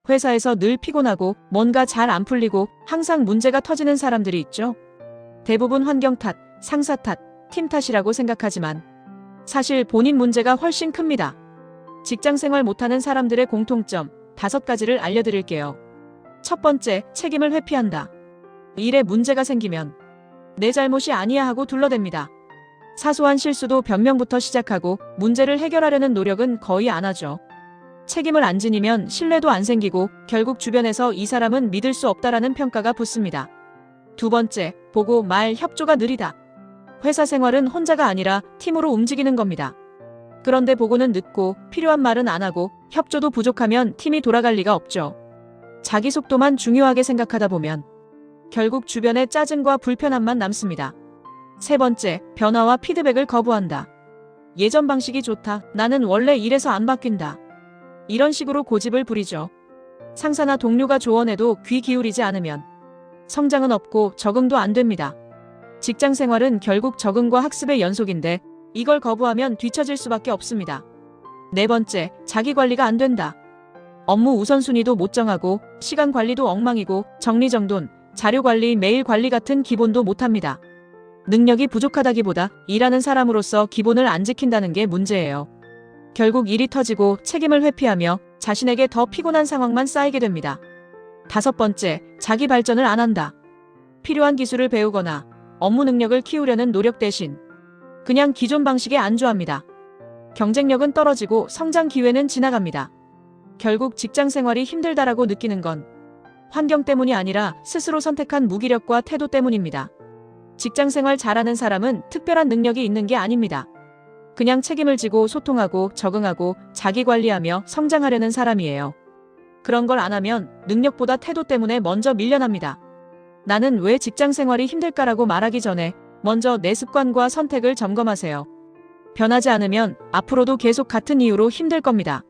회사에서 늘 피곤하고 뭔가 잘 안 풀리고 항상 문제가 터지는 사람들이 있죠. 대부분 환경 탓, 상사 탓, 팀 탓이라고 생각하지만 사실 본인 문제가 훨씬 큽니다. 직장 생활 못하는 사람들의 공통점 5가지를 알려드릴게요. 첫 번째, 책임을 회피한다. 일에 문제가 생기면 내 잘못이 아니야 하고 둘러댑니다. 사소한 실수도 변명부터 시작하고 문제를 해결하려는 노력은 거의 안 하죠. 책임을 안 지니면 신뢰도 안 생기고 결국 주변에서 이 사람은 믿을 수 없다라는 평가가 붙습니다. 두 번째, 보고 말 협조가 느리다. 회사 생활은 혼자가 아니라 팀으로 움직이는 겁니다. 그런데 보고는 늦고 필요한 말은 안 하고 협조도 부족하면 팀이 돌아갈 리가 없죠. 자기 속도만 중요하게 생각하다 보면 결국 주변에 짜증과 불편함만 남습니다. 세 번째, 변화와 피드백을 거부한다. 예전 방식이 좋다. 나는 원래 이래서 안 바뀐다. 이런 식으로 고집을 부리죠. 상사나 동료가 조언해도 귀 기울이지 않으면 성장은 없고 적응도 안 됩니다. 직장 생활은 결국 적응과 학습의 연속인데 이걸 거부하면 뒤처질 수밖에 없습니다. 네 번째, 자기 관리가 안 된다. 업무 우선순위도 못 정하고 시간 관리도 엉망이고 정리정돈, 자료 관리, 메일 관리 같은 기본도 못합니다. 능력이 부족하다기보다 일하는 사람으로서 기본을 안 지킨다는 게 문제예요. 결국 일이 터지고 책임을 회피하며 자신에게 더 피곤한 상황만 쌓이게 됩니다. 다섯 번째, 자기 발전을 안 한다. 필요한 기술을 배우거나 업무 능력을 키우려는 노력 대신 그냥 기존 방식에 안주합니다. 경쟁력은 떨어지고 성장 기회는 지나갑니다. 결국 직장 생활이 힘들다라고 느끼는 건 환경 때문이 아니라 스스로 선택한 무기력과 태도 때문입니다. 직장 생활 잘하는 사람은 특별한 능력이 있는 게 아닙니다. 그냥 책임을 지고 소통하고 적응하고 자기 관리하며 성장하려는 사람이에요. 그런 걸 안 하면 능력보다 태도 때문에 먼저 밀려납니다. 나는 왜 직장 생활이 힘들까라고 말하기 전에 먼저 내 습관과 선택을 점검하세요. 변하지 않으면 앞으로도 계속 같은 이유로 힘들 겁니다.